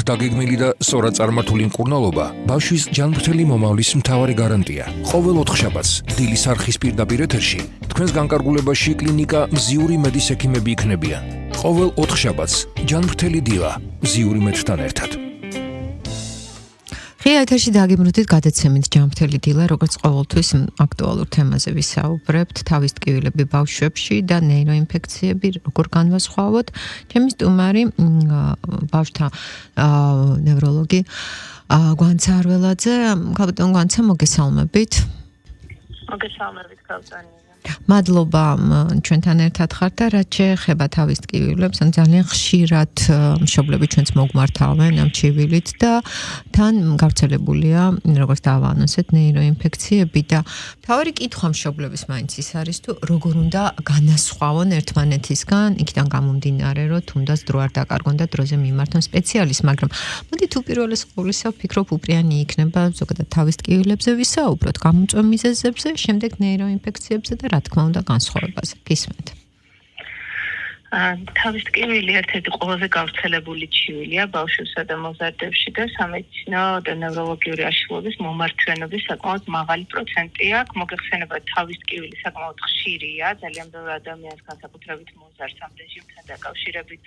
დაგეგმილი და სწორად წარმართული მკურნალობა ბავშვის ჯანმრთელი მომავლის მთავარი გარანტია. ყოველ ოთხშაბათს დილის არხის პირდაპირ ეთერში თქვენს განკარგულებაში კლინიკა მზიური მედის ექიმები იქნებიან. ყოველ ოთხშაბათს ჯანმრთელი დილა მზიური მედთან ერთად. ღია ეთერში დაგემრუდით გადაცემით ჯანმრთელი დილა, როგორც ყოველთვის აქტუალურ თემაზე ვისაუბრებთ, თავის ტკივილები ბავშვებში და ნეიროინფექციები როგორ განვასხვავოთ. ჩემი სტუმარი ბავშვთა ნევროლოგი გვანცა არველაძე. კაპიტან გვანცა, მოგესალმებით. მოგესალმებით, კაპიტანი. მადლობა ჩვენთან ერთად ხართ და რაც შეეხება თავის ტკივილებს, ან ძალიან ხშირად მშობლები ჩვენს მოგმართავენ ამ ჩივილით და თან გავრცელებულია, როგორც დავაანონსეთ, ნეიროინფექციები და მთავარი კითხვა მშობლების მაინც ის არის თუ როგორ უნდა განასხვავონ ერთმანეთისგან, იქიდან გამომდინარე, რომ თუნდაც დრო არ დაკარგონ და დროზე მიმართონ სპეციალისტს, მაგრამ მოდი თუ პირველეს ყოვლისა ვფიქრობ უპრიანი იქნება ზოგადად თავის ტკივილებზე ვისაუბროთ, გამოწვევ მიზეზებზე, შემდეგ ნეიროინფექციებზე და რა თქმა უნდა განსხვავებაზე. გისმენთ. თავის ტკივილი ერთ-ერთი ყველაზე გავრცელებული ჩივილია ბავშვებსა და მოზარდებში და სამედიცინო და ნევროლოგიური აშლილობის მომართვენობის საკმაოდ მაღალი პროცენტი აქვს. მოგეხსენება თავის ტკივილი საკმაოდ ხშირია, ძალიან ბევრი ადამიანს განსაკუთრებით მოზარდს ამ რეჟიმთან დაკავშირებით,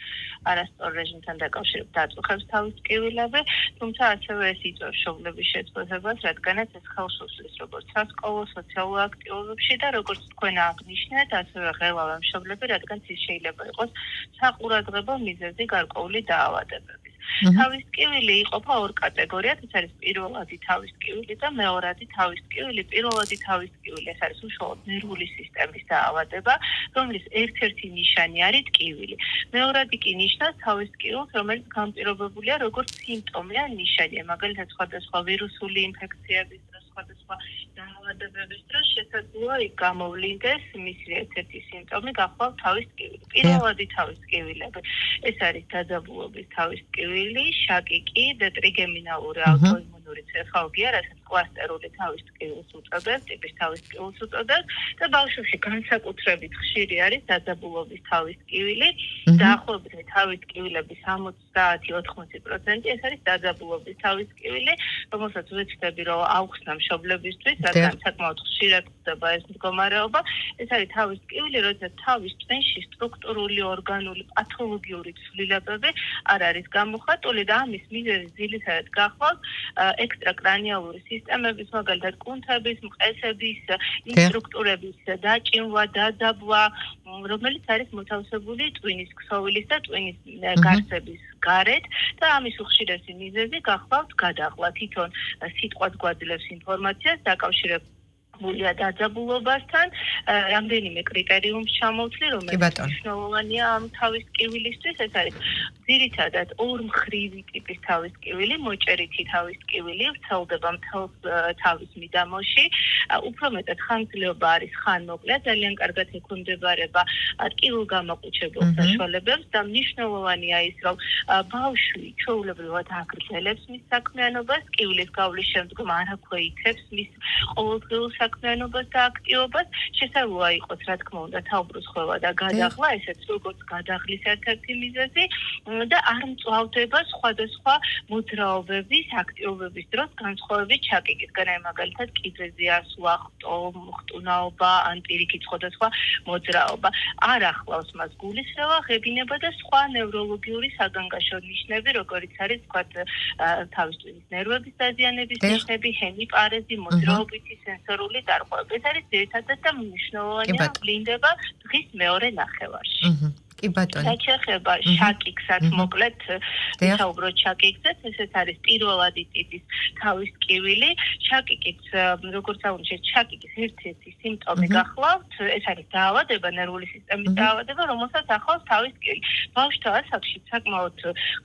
არასწორ რეჟიმთან დაკავშირებით აწუხებს თავის ტკივილები, თუმცა ასევე ეს იწვევს მშობლების შეწყვეტებას, რადგანაც ეს ხელს უსლის როგორც სასკოლო, სოციალურ აქტივობებში და როგორც თქვენ აღნიშნეთ, ასევე ღელავენ მშობლები, რადგან ის შეიძლება იყოს საყურადღებო მიზეზი გარკვეული დაავადებების. თავის ტკივილი იყოფა ორ კატეგორიად, ეს არის პირველადი თავის ტკივილი და მეორადი თავის ტკივილი. პირველადი თავის ტკივილი ეს არის უშუალოდ ნერვული სისტემის დაავადება, რომლის ერთ-ერთი ნიშანი არის ტკივილი. მეორადი კი ნიშნავს თავის ტკივილს, რომელიც განპირობებულია როგორც სიმპტომი ან ნიშანია, მაგალითად სხვადასხვა ვირუსული ინფექციების დროს, სხვადასხვა დაავადებების დროს შესაძლოა გამოვლინდეს მისი ერთ-ერთი სიმპტომი გახლავთ თავის ტკივილი. პირველადი თავის ტკივილები ეს არის დაძაბულობის თავის ტკივილი, შაკიკი და ტრიგემინალური აუტოიმუნური ცეფალგია, რასაც კლასტერული თავის ტკივილს უწოდებს, ტიპის თავის ტკივილს უწოდებს და ბავშვებში განსაკუთრებით ხშირი არის დაძაბულობის თავის ტკივილი. დაახლოებით თავის ტკივილების 70-80% ეს არის დაძაბულობის თავის ტკივილი, რომელსაც ვეცდები რომ აუხსნა მშობლებისთვის, რადგან საკმაოდ ხშირად ხდება ეს მდგომარეობა. ეს არის თავის ტკივილი, როდესაც თავის წვენში სტრუქტურული, ორგანული, პათოლოგიური ცვლილებები არ არის გამოხატული და ამის მიზეზი ძირითადად გახლავთ ექსტრაკრანიალური სისტემების, მაგალითად კუნთების, მყესების, ინსტრუქტურების დაჭიმვა, დაძაბვა, რომელიც არის მოთავსებული ტვინის ქსოვილის და ტვინის გარსების გარეთ და ამის უხშირესი მიზეზი გახლავთ გადაღლა. თვითონ სიტყვაც გვაძლევს ინფორმაციას დაკავშირებით დაძაბულობასთან, რამდენიმე კრიტერიუმს ჩამოვთვლი, რომელიც მნიშვნელოვანია ამ თავის ტკივილისთვის. ეს არის ძირითადად ორმხრივი ტიპის თავის ტკივილი, მოჭერითი თავის ტკივილი, ვრცელდება მთელ თავის მიდამოში. უფრო მეტად ხანგრძლივობა არის ხანმოკლე, ძალიან კარგად ექვემდებარება ტკივილგამაყუჩებელ საშუალებებს და მნიშვნელოვანია ის, რომ ბავშვი ჩვეულებრივად აგრძელებს მის საქმიანობას, ტკივილის გავლის შემდგომ არ აქვეითებს მის ყოველდღიურ საქმიანობას და აქტივობას. შესაძლოა იყოს, რა თქმა უნდა, თავბრუსხვევა და გადაღლა, ესეც როგორც გადაღლის ერთ-ერთი მიზეზი და არ მწვავდება სხვადასხვა მოძრაობების, აქტივობების დროს განსხვავებით ჩაკიკისგან, მაგალითად კიბეზე ასვლა, ხტუნაობა, ან პირიქით სხვადასხვა მოძრაობა. არ ახლავს მას გულისრევა, ღებინება და სხვა ნევროლოგიური საგანგაშო ნიშნები, როგორიც არის ვთქვათ თავის ტვინის ნერვების დაზიანების ნიშნები, ჰემიპარეზი, მოძრაობითი სენსორული დარღვევები. ეს არის ძირითადად და მნიშვნელოვანია ვლინდება დღის მეორე ნახევარში. კი ბატონო. რაც შეეხება შაკიკსაც მოკლედ ვისაუბროთ შაკიკზე, ესეც არის პირველადი ტიპის თავის ტკივილი. შაკიკიც როგორც აღნიშნეთ, შაკიკის ერთ-ერთი სიმპტომი გახლავთ, ეს არის დაავადება, ნერვული სისტემის დაავადება, რომელსაც ახლავს თავის ტკივილი. ბავშვთა ასაკში საკმაოდ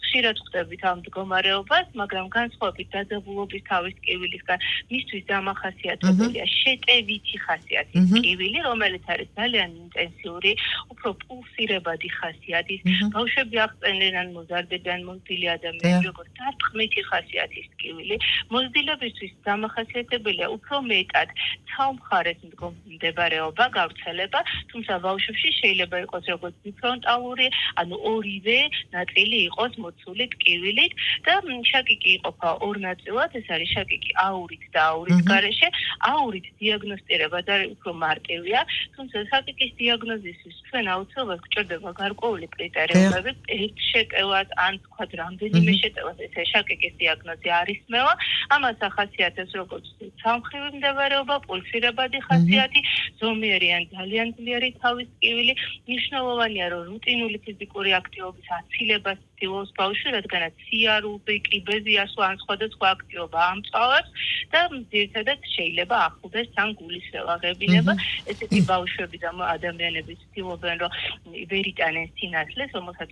ხშირად ხვდებით ამ მდგომარეობას, მაგრამ განსხვავებით დაძაბულობის თავის ტკივილისგან, მისთვის დამახასიათებელია შეტევითი ხასიათის ტკივილი, რომელიც არის ძალიან ინტენსიური, უფრო პულსირებადი მაღალმთვარეობადი ხასიათის, ბავშვები აღწერენ ან მოზარდებიან მოზრდილი ადამიანები, როგორც დარტყმითი ხასიათის ტკივილი. მოზრდილობისთვის დამახასიათებელია უფრო მეტად ცალმხარეს მდგომარეობა, გავრცელება, თუმცა ბავშვებში შეიძლება იყოს როგორც დიფრონტალური, ანუ ორივე ნაწილი იყოს მოცული ტკივილით და შაკიკი იყოფა ორ ნაწილად, ეს არის შაკიკი აურით და აურის გარეშე. აურით დიაგნოსტირება და უფრო მარტივია, თუმცა შაკიკის დიაგნოზისათვის ჩვენ აუცილებლად გვჭირდება გარკვეული კრიტერიუმები, ერთ შეტევას ან თქვა რამდენიმე შეტევას ესე შაკიკის დიაგნოზი არისმევა. ამას ახასიათებს როგორც სამხრივი მდებარეობა, პულსირებადი ხასიათი, ზომიერი ან ძალიან ძლიერი თავის ტკივილი. მნიშვნელოვანია, რომ რუტინული ფიზიკური აქტივობის აცილებას ცდილობს ბავშვი, რადგანაც სიარული, კიბეზე ასვლა ან სხვადასხვა აქტივობა ამწვავებს და ძირითადად შეიძლება ახლდეს თან გულის ველაღებინება. ესეთი ბავშვები და ადამიანები ცდილობენ, რომ ვერ იტანენ სინათლეს, რომელსაც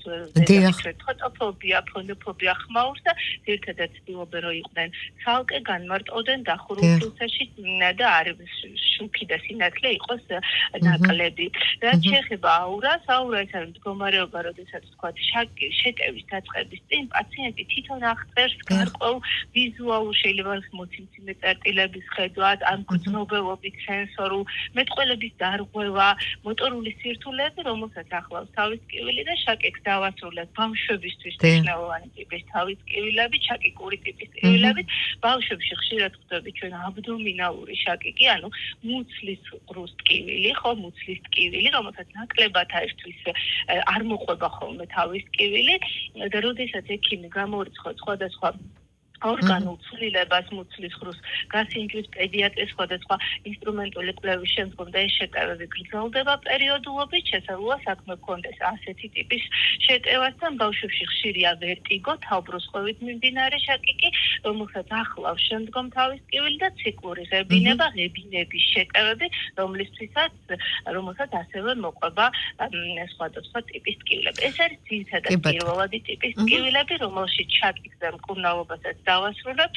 ფოტოფობია, ფონოფობია ხმაურს და ძირითადად ცდილობენ, რომ იყვნენ ცალკე, განმარტოვდნენ დახურულ ფილტრში და არ შუქი და სინათლე იყოს ნაკლები. რაც შეეხება აურას, აურა ეს არის მდგომარეობა, როდესაც თქვათ შეტევის დაწყების წინ პაციენტი თვითონ აღწერს გარკვეულ ვიზუალურ, შეიძლება მოციმციმე წერტილების ხედვას, ან გრძნობელობით სენსორულ მეტყველების დარღვევა, მოტორული სირთულეები, რომელსაც ახლავს თავის ტკივილი და შაკიკს დავასრულეთ ბავშვებისთვის მნიშვნელოვანი ტიპის თავის ტკივილები, შაკიკური ტიპის ტკივილები. ბავშვებში ხშირად ხვდებით ჩვენ აბდომინალური შაკიკი, ანუ მუცლის ყრუს ტკივილი, ხო, მუცლის ტკივილი, რომელსაც ნაკლებად აერთვის არ მოყვება ხოლმე თავის ტკივილი და როდესაც ექიმი გამორიცხავს სხვადასხვა ორგანულ ცვლილებას მუცლის ყრუს გასინჯვის პედიატრის სხვადასხვა ინსტრუმენტული კვლევის შემდგომ და ეს შეტევები გრძელდება პერიოდულობით, შესაძლოა საქმე გქონდეს ასეთი ტიპის შეტევასთან. ბავშვებში ხშირია ვერტიგო, თავბრუსხვევით მიმდინარე შაკიკი, რომელსაც ახლავს შემდგომ თავის ტკივილი და ციკლური ღებინება, ღებინების შეტევები, რომელსაც ასევე მოყვება სხვადასხვა ტიპის ტკივილები. ეს არის ძირითადად პირველადი ტიპის ტკივილები, რომელშიც შაკიკზე მკურნალობასაც დავასრულებ,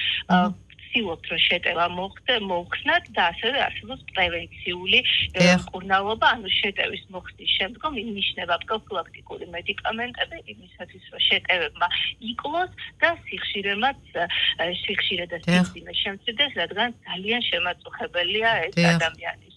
ვცდილობთ, რომ შეტევა მოხსნათ და ასევე არსებობს პრევენციული მკურნალობა, ანუ შეტევის მოხსნის შემდგომ ინიშნება პროფილაქტიკური მედიკამენტები იმისათვის, რომ შეტევებმა იკლოს და სიხშირე და სიხშირე შემცირდეს, რადგან ძალიან შემაწუხებელია ეს ადამიანის.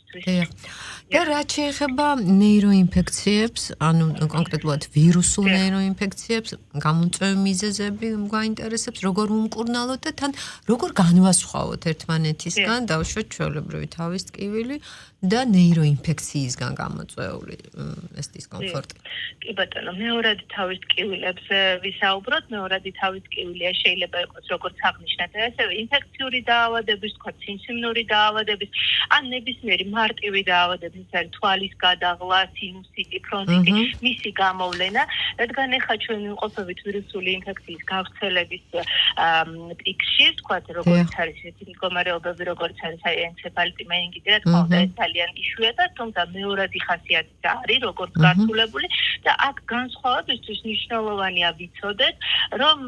და რაც შეეხება ნეიროინფექციებს, ანუ კონკრეტულად ვირუსულ ნეიროინფექციებს, გამომწვევი მიზეზები გვაინტერესებს, როგორ უმკურნალოთ და თან როგორ განვასხვაოთ ერთმანეთისგან, დავუშვათ ჩვეულებრივი თავის ტკივილი და ნეიროინფექციისგან გამოწვეული ეს დისკომფორტი. კი ბატონო, მეორადი თავის ტკივილებზე ვისაუბროთ. მეორადი თავის ტკივილია შეიძლება იყოს როგორც აღნიშნეთ, ასევე ინფექციური დაავადების, თქვა სიმსივნური დაავადების, ან ნებისმიერი მარტივი დაავადების, არის თვალის გადაღლა, სინუსიტი, ფრონტიტი, მისი გამოვლენა, რადგან ეხლა ჩვენ ვიმყოფებით ვირუსული ინფექციის გავრცელების პიკში, თქვა როგორც არის ესეთი მდგომარეობები, როგორც არის ენცეფალიტი, მენინგიტი, რა თქმა უნდა, ეს ძალიან იშვიათად, თუმცა მეორადი ხასიათიც არის, როგორც გართულებული და აქ განსხვავებისთვის მნიშვნელოვანია ვიცოდეთ, რომ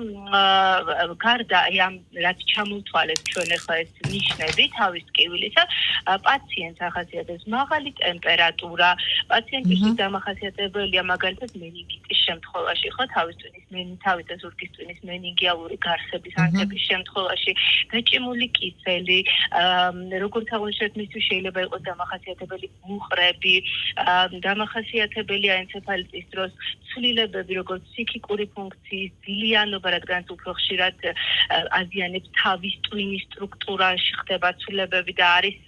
გარდა ამ რაც ჩამოვთვალეთ ჩვენ ახლა ეს ნიშნები თავის ტკივილისა, პაციენტს ახასიათებს მაღალი ტემპერატურა, პაციენტისთვის დამახასიათებელია მაგალითად მენინგიტის შემთხვევაში, ხო, თავის და ზურგის ტვინის მენინგიალური გარსების ანთების შემთხვევაში, გაჭიმული კისერი, როგორც აღნიშნეთ, მისთვის შეიძლება იყოს დამახასიათებელი მუყრები, დამახასიათებელია ენცეფალიტის დროს ცვლილებები, როგორც ფსიქიკური ფუნქციის ძილიანობა, რადგან უფრო ხშირად აზიანებს თავის ტვინის სტრუქტურაში ხდება ცვლილებები და არის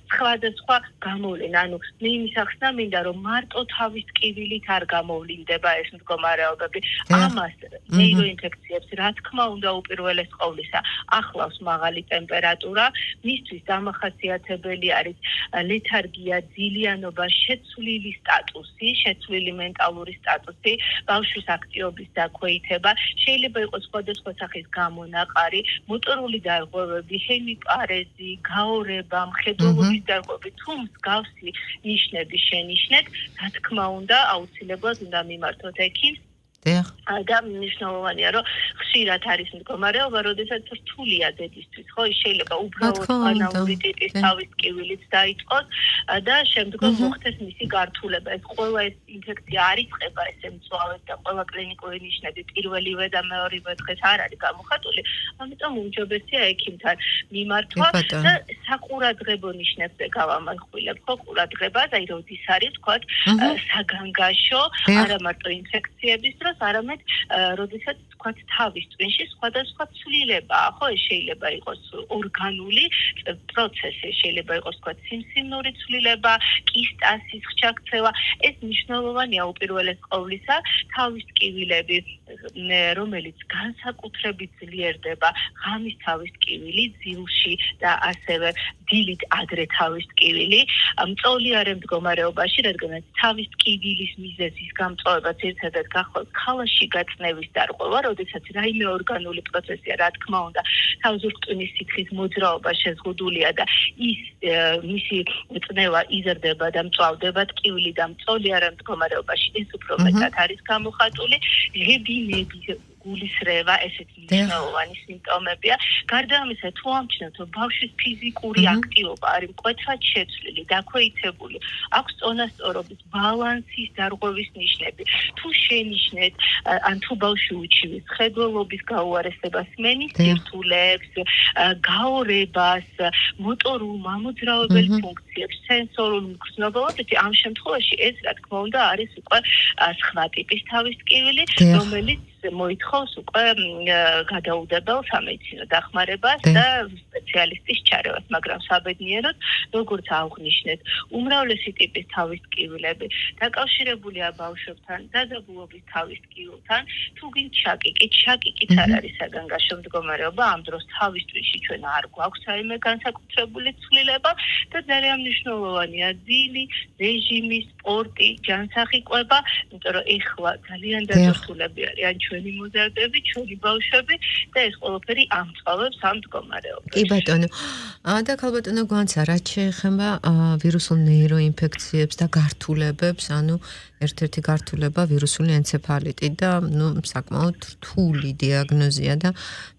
სხვადასხვა გამოვლენა. ანუ მე იმის ახსნა მინდა, რომ მარტო თავის ტკივილით არ გამოვლინდება ეს მდგომარეობები. ამას ნეიროინფექციებს, რა თქმა უნდა, უპირველეს ყოვლისა, ახლავს მაღალი ტემპერატურა, მისთვის დამახასიათებელი არის ლეთარგია, ძილიანობა, შეცვლილი სტატუსი, შეცვლილი მენტალური სტატუსი, ბავშვის აქტივობის დაქვეითება, შეიძლება იყოს სხვადასხვა სახის გამონაყარი, მოტორული დარღვევები, ჰემიპარეზი, გაორება, მხედველობის დარღვევები, თუ მსგავსი ნიშნები შენიშნეთ, რა თქმა უნდა, აუცილებლად უნდა მიმართოთ ექიმს და მნიშვნელოვანია, რომ ხშირად არის მდგომარეობა, როდესაც რთულია დედისთვის, ხო, შეიძლება უბრალოდ ბანალური ტიპის თავის ტკივილიც დაიწყოს და შემდგომ მოხდეს მისი გართულება. ეს ყველა ეს ინფექცია არ იწყება ესე მწვავედ და ყველა კლინიკური ნიშნები პირველივე და მეორივე დღეს არ არის გამოხატული, ამიტომ უმჯობესია ექიმთან მიმართვა და საყურადღებო ნიშნებზე გავამახვილებ, ხო, ყურადღებას, აი როდის არის, თქვათ, საგანგაშო, არა მარტო ინფექციების დროს, არამედ როდესაც თქვათ თავის ტვინში სხვადასხვა ცვლილებაა, ხო, ეს შეიძლება იყოს ორგანული პროცესი, შეიძლება იყოს თქვათ სიმსივნური ცვლილება, კისტასის ხჩაქცევა, ეს მნიშვნელოვანია უპირველეს ყოვლისა, თავის ტკივილები, რომელიც განსაკუთრებით ძლიერდება, ღამის თავის ტკივილი ძილში და ასევე დილით ადრე თავის ტკივილი, მწოლიარე მდგომარეობაში, რადგანაც თავის ტკივილის მიზეზის გამწვავება ძირითადად გახვალთ ქალაში გაწნევის დარღვევა, როდესაც რაიმე ორგანული პროცესია, რა თქმა უნდა, თავზურყტვინის სითხის მოძრაობა შეზღუდულია და ის მისი წნევა იზრდება და მწვავდება ტკივილი და მწოლიარე მდგომარეობაში ეს უფრო მეტად არის გამოხატული, რებინები გულისრევა, ესეც მნიშვნელოვანი სიმპტომებია. გარდა ამისა, თუ ამჩნევთ, რომ ბავშვის ფიზიკური აქტივობა არის მკვეთრად შეცვლილი, დაქვეითებული, აქვს წონასწორობის, ბალანსის დარღვევის ნიშნები, თუ შენიშნეთ, ან თუ ბავშვი უჩივის ხედველობის გაუარესებას, სმენის სირთულეებს, გაორებას, მოტორულ მამოძრავებელ ფუნქციებს, სენსორულ მგრძნობელობას, ამ შემთხვევაში ეს, რა თქმა უნდა, არის უკვე სხვა ტიპის თავის ტკივილი, რომელიც მოითხოვს უკვე გადაუდებელ სამედიცინო დახმარებას და სპეციალისტის ჩარევას, მაგრამ საბედნიეროდ, როგორც აღვნიშნეთ, უმრავლესი ტიპის თავის ტკივილები დაკავშირებულია ბავშვებთან, დაძაბულობის თავის ტკივილთან, თუ გინდ შაკიკით არ არის საგანგაშო მდგომარეობა, ამ დროს თავის ტვინში ჩვენ არ გვაქვს რაიმე განსაკუთრებული ცვლილება და ძალიან მნიშვნელოვანია ძილი, რეჟიმი, სპორტი, ჯანსაღი კვება, იმიტომ რომ ეხლა ძალიან დადასტურებული არიან ჩვენი მოზარდები, ჩვენი ბავშვები და ეს ყველაფერი ამწყავებს ამ მდგომარეობას. კი ბატონო. და ქალბატონო გვანცა რაც შეეხება ვირუსულ ნეიროინფექციებს და გართულებებს, ანუ ერთ-ერთი გართულება ვირუსული ენცეფალიტი და საკმაოდ რთული დიაგნოზია და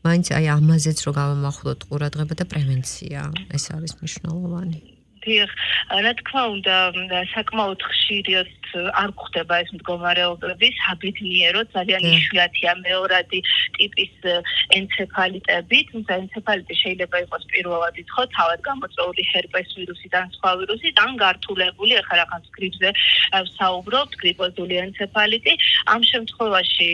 მაინც აი ამაზეც რო გავამახვილოთ ყურადღება და პრევენცია, ეს არის მნიშვნელოვანი. დიახ, რა თქმა უნდა, საკმაოდ ხშირად არ გვხდება ეს მდგომარეობები, საბედნიეროდ ძალიან იშვიათია მეორადი ტიპის ენცეფალიტები, თუმცა ენცეფალიტი შეიძლება იყოს პირველადი ხო, თავად გამოწვეული ჰერპეს ვირუსით ან სხვა ვირუსით, ან გართულებული, ახლა რაღაც გრიპზე ვსაუბრობთ, გრიპოზული ენცეფალიტი. ამ შემთხვევაში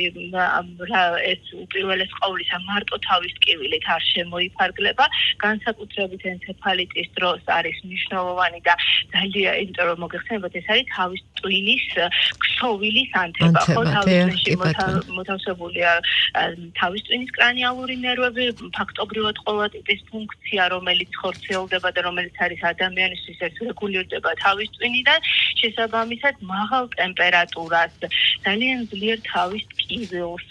ეს უპირველეს ყოვლისა მარტო თავის ტკივილით არ შემოიფარგლება, განსაკუთრებით ენცეფალიტის დროს არის მნიშვნელოვანი და ძალიან, იმიტომ რომ მოგეხსენებათ, ეს არის თავის ტვინის ქსოვილის ანთება, ხო, თავის ტვინში მოთავსებულია თავის ტვინის კრანიალური ნერვები, ფაქტობრივად ყველა ტიპის ფუნქცია, რომელიც ხორციელდება და რომელიც არის ადამიანისთვის, ეს რეგულირდება თავის ტვინიდან, შესაბამისად მაღალ ტემპერატურას, ძალიან ძლიერ თავის ტკივილს,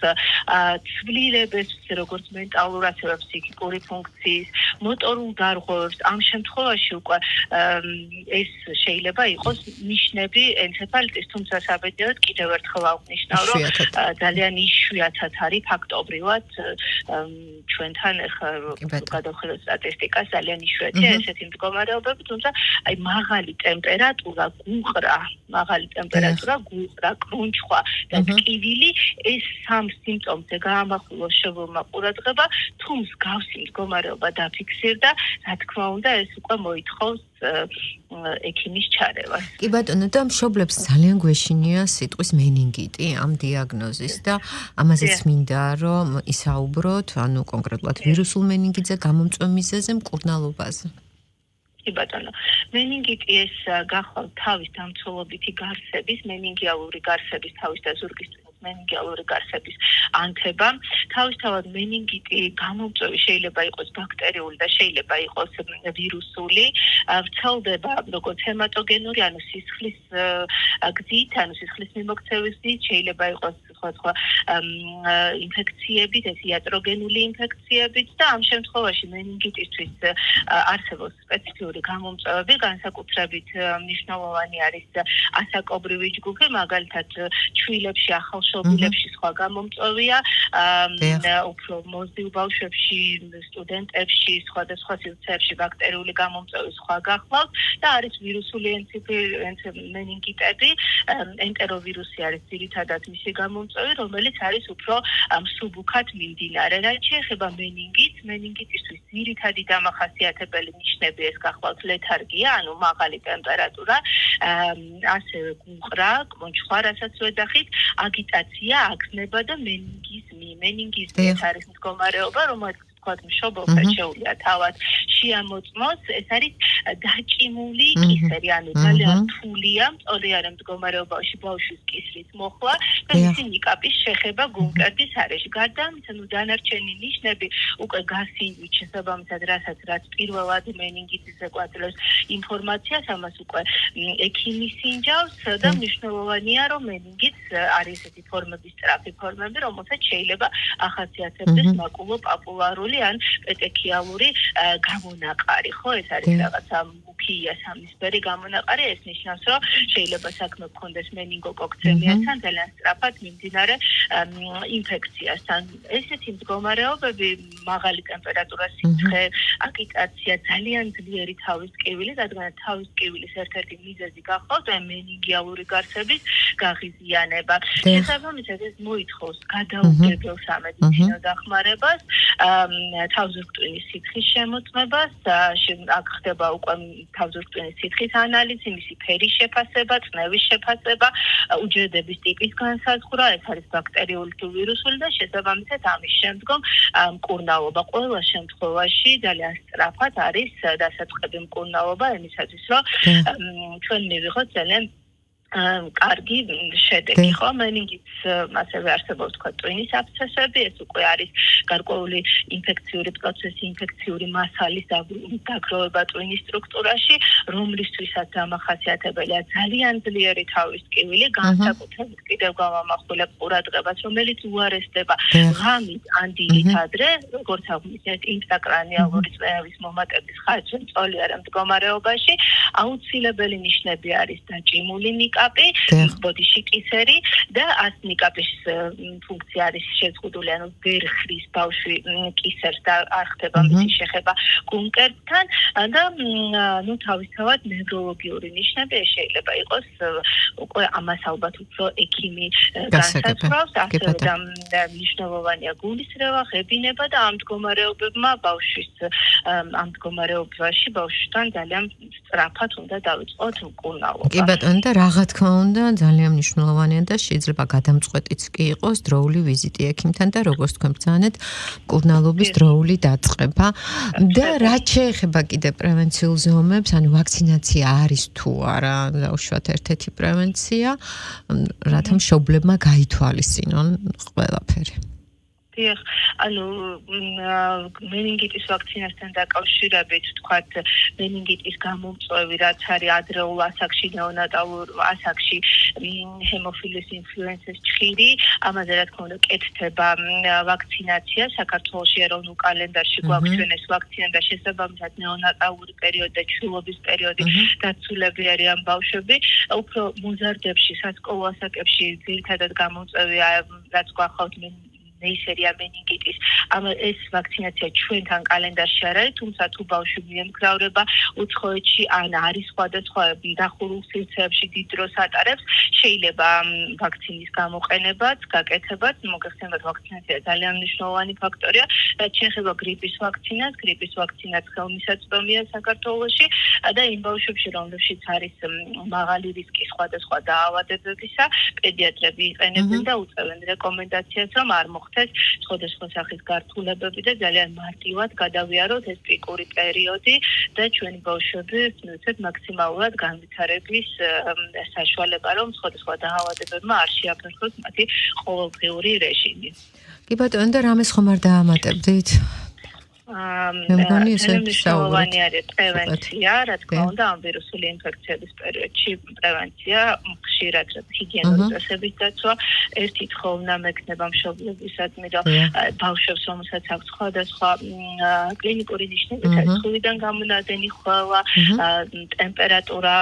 ცვლილებებს, როგორც მენტალურ, ასევე ფსიქიკური ფუნქციის, მოტორულ დარღვევებს, ამ შემთხვევაში უკვე ეს შეიძლება იყოს ნიშნები ენცეფალიტის, თუმცა საბედნიეროდ კიდევ ერთხელ აღვნიშნავ, რომ ძალიან იშვიათად არის ფაქტობრივად ჩვენთან ახლა გადავხედოთ სტატისტიკას, ძალიან იშვიათია ესეთი მდგომარეობები, თუმცა აი მაღალი ტემპერატურა, გუყრა, კრუნჩხვა და ტკივილი, ეს სამ სიმპტომზე გაამახვილოს შეგულმა ყურადღება, თუ მსგავსი მდგომარეობა დაფიქსირდა, რა თქმა უნდა, ეს უკვე მოითხოვს ექიმის ჩარევას. კი ბატონო, და მშობლებს ძალიან გვეშინია სიტყვის მენინგიტი ამ დიაგნოზის და ამაზეც მინდა რომ ისაუბროთ, ანუ კონკრეტულად ვირუსულ მენინგიტზე, გამომწვევ მიზეზზე, მკურნალობაზე. კი ბატონო, მენინგიტი ეს გახვალ თავის დამცველობითი გარსების, მენინგიალური გარსების თავის და ზურგის მენინგიალური გარსების ანთება. თავისთავად მენინგიტი გამომწვევი შეიძლება იყოს ბაქტერიული და შეიძლება იყოს ვირუსული, ვრცელდება როგორც ჰემატოგენური, ანუ სისხლის გზით, ანუ სისხლის მიმოქცევის გზით, შეიძლება იყოს სხვადასხვა ინფექციებით, ეს იატროგენული ინფექციებით და ამ შემთხვევაში მენინგიტისთვის არსებობს სპეციფიური გამომწვევები, განსაკუთრებით მნიშვნელოვანი არის ასაკობრივი ჯგუფი, მაგალითად ჩვილებში, ახალშობილებში სხვა გამომწვევია, უფრო მოზრდილ ბავშვებში, სტუდენტებში, სხვადასხვა სივრცეებში ბაქტერიული გამომწვევი სხვა გახლავს და არის ვირუსული მენინგიტები, ენტეროვირუსი არის ძირითადად მისი გამომწვევი, რომელიც არის უფრო მსუბუქად მიმდინარე. რაც შეეხება მენინგიტისთვის ძირითადი დამახასიათებელი ნიშნები ეს გახლავთ ლეთარგია, ანუ მაღალი ტემპერატურა, ასევე გუყრა, კმოჩხვა, რასაც ვეძახით, აგიტაცია, აგზნება და მენინგიზმი არის მდგომარეობა, რომელიც მშობელთა შეუძლია თავად შეამოწმოს, ეს არის დაჭიმული კისერი, ანუ ძალიან რთულია, სწორი არ მდგომარეობაში ბავშვის კისრის მოხლა და მისი ნიკაპის შეხება გულმკერდის არეში. გარდა ამისა, დანარჩენი ნიშნები უკვე გასინვით შესაბამისად, რაც პირველად მენინგიტისზე გვაძლევს ინფორმაციას, ამას უკვე ექიმი სინჯავს და მნიშვნელოვანია, რომ მენინგიტს არის ესეთი ფორმების, სწრაფი ფორმები, რომელსაც შეიძლება ახასიათებდეს მაკულოპაპულარული ან პეტექიალური გამონაყარი, ხო, ეს არის რაღაცა მუქია სამისფერი გამონაყარი, ეს ნიშნავს, რომ შეიძლება საქმე გქონდეს მენინგოკოქცემიასთან, ძალიან სწრაფად მიმდინარე ინფექციასთან. ესეთი მდგომარეობები, მაღალი ტემპერატურა, სიცხე, აგიტაცია, ძალიან ძლიერი თავის ტკივილი, რადგან თავის ტკივილის ერთ-ერთი მიზეზი გახლავთ მენინგიალური გარსების გაღიზიანება. შესაბამისად, ეს მოითხოვს გადაუგებელ სამედიცინო დახმარებას, თავზურგტვინის სითხის შემოწმებას, აქ ხდება უკვე თავზურგტვინის სითხის ანალიზი, მისი ფერის შეფასება, წნევის შეფასება, უჯრედების ტიპის განსაზღვრა, ეს არის ბაქტერიული თუ ვირუსული და შესაბამისად ამის შემდგომ მკურნალობა. ყველა შემთხვევაში ძალიან სწრაფად არის დასაწყები მკურნალობა, იმისათვის რომ ჩვენ მივიღოთ ძალიან კარგი შედეგი, ხო? მენინგიტს ასევე არსებობს თქვა ტვინის აბსცესები, ეს უკვე არის გარკვეული ინფექციური პროცესი, ინფექციური მასალის დაგროვება ტვინის სტრუქტურაში, რომლისთვისაც დამახასიათებელია ძალიან ძლიერი თავის ტკივილი, განსაკუთრებით კიდევ გავამახვილებ ყურადღებას, რომელიც უარესდება ღამით ან დილით ადრე, როგორც აღმოჩნდა ინტრაკრანიალური წვევის მომატების ხარჯზე მწოლიარე მდგომარეობაში, აუცილებელი ნიშნები არის დაჭიმული ნიკაპი, ბოდიში კისერი და ას ნიკაპის ფუნქცია არის შეზღუდული, ანუ ვერ ხრის ბავშვი კისერს და არ ხდება მისი შეხება გულმკერდთან და თავისთავად ნევროლოგიური ნიშნები შეიძლება იყოს, უკვე ამას ალბათ უფრო ექიმი განსაზღვრავს, ასევე და მნიშვნელოვანია გულისრევა, ღებინება და ამ მდგომარეობებმა ამ მდგომარეობაში ბავშვთან ძალიან სწრაფად უნდა დავიწყოთ მკურნალობა. კი ბატონო, და რა თქმა უნდა, ძალიან მნიშვნელოვანია და შეიძლება გადამწყვეტიც კი იყოს დროული ვიზიტი ექიმთან და როგორც თქვენ ბრძანეთ, მკურნალობის დროული დაწყება. და რა შეეხება კიდე პრევენციულ ზომებს, ანუ ვაქცინაცია არის თუ არა, უშუალოდ ერთ-ერთი პრევენცია, რათა მშობლებმა გაითვალისწინონ ყველაფერი. ანუ მენინგიტის ვაქცინასთან დაკავშირებით თქვათ მენინგიტის გამომწვევი რაც არის ადრეულ ასაკში, ნეონატალურ ასაკში ჰემოფილიის ინფლუენცას ჭხირი, ამაზე რა თქმა უნდა კეთდება ვაქცინაცია საქართველოში ეროვნულ კალენდარში გვაქვს ეს ვაქცინა და შესაბამისად ნეონატალური პერიოდი და ჩვილობის პერიოდი დაცულები არიან ბავშვები, უფრო მოზარდებში, სასკოლო ასაკებში ძირითადად გამომწვევია რაც გვახავთ მეისერია მენინგიტის, ეს ვაქცინაცია ჩვენთან კალენდარში არ არის, თუმცა თუ ბავშვი მიემგზავრება უცხოეთში ან არის სხვადასხვა დახურულ სივრცეებში დიდ დროს ატარებს, შეიძლება ვაქცინის გამოყენებაც, გაკეთებაც, მოგეხსენებათ ვაქცინაცია ძალიან მნიშვნელოვანი ფაქტორია, რაც შეეხება გრიპის ვაქცინას, გრიპის ვაქცინაც ხელმისაწვდომია საქართველოში და იმ ბავშვებში, რომლებშიც არის მაღალი რისკი სხვადასხვა დაავადებებისა, პედიატრები იყენებენ და უწევენ რეკომენდაციას, რომ არ მოხდეს სხვადასხვა სახის გართულებები და ძალიან მარტივად გადავიაროთ ეს პიკური პერიოდი და ჩვენი ბავშვები ვთქვათ მაქსიმალურად განვითარების საშუალება, რომ სხვადასხვა დაავადებებმა არ შეაფერხოს მათი ყოველდღიური რეჟიმი. კი ბატონო, და რამეს ხომ არ დაამატებდით? მე მგონი ესე მნიშვნელოვანი არის პრევენცია, რა თქმა უნდა, ამ ვირუსული ინფექციების პერიოდში პრევენცია, ხშირად ჰიგიენური წესების დაცვა, ერთი თხოვნა მექნება მშობლებისადმი, რომ ბავშვებს, რომელსაც აქვს სხვადასხვა კლინიკური ნიშნები, ცხოვიდან გამონადენი ხვალა, ტემპერატურა,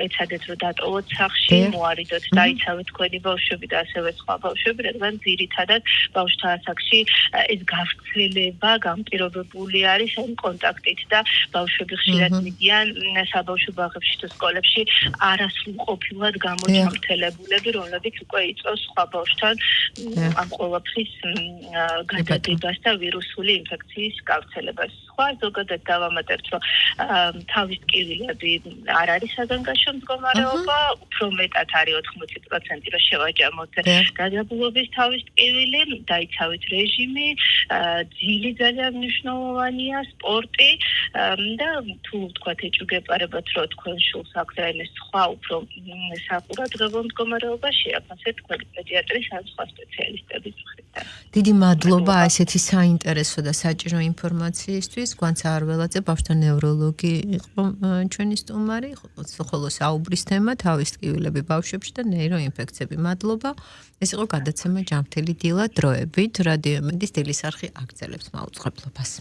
ეცადეთ რომ დატოვოთ სახლში, მოარიდოთ, დაიცავეთ თქვენი ბავშვები და ასევე სხვა ბავშვები, რადგან ძირითადად ბავშვთა ასაკში ეს გავრცელება გამპირობებული არის ამ კონტაქტით და ბავშვები ხშირად მიდიან საბავშვო ბაღებში თუ სკოლებში არასრულყოფილად გამოჯამრთელებულები, რომლებიც უკვე იწვევს სხვა ბავშვთან ამ ყველაფრის გადადებას და ვირუსული ინფექციის გავრცელებას. სხვა ზოგადად დავამატებთ, რომ თავის ტკივილები არ არის საგანგაშო მდგომარეობა, უფრო მეტად არის 80%, რომ შევაჯამოთ გადაბულობის თავის ტკივილი, დაიცავით რეჟიმი, ძილი ძალიან მნიშვნელოვანია, სპორტი და თუ თქვათ ეჭვგეპარებათ, რომ თქვენ შულს აქვს რაიმე სხვა უფრო საყურადღებო მდგომარეობა, შეაფასეთ თქვენი პედიატრის ან სხვა სპეციალისტების მხრიდან. დიდი მადლობა ესეთი საინტერესო და საჭირო ინფორმაციისთვის. გვანცა არველაძე, ბავშვთა ნევროლოგი იყო ჩვენი სტუმარი, ხოლო საუბრის თემა თავის ტკივილები ბავშვებში და ნეიროინფექციები. მადლობა. ეს იყო გადაცემა ჯანმრთელი დილა დროებით. რადიო ემედის დილის არხი აგრძელებს მაუწყებლობას.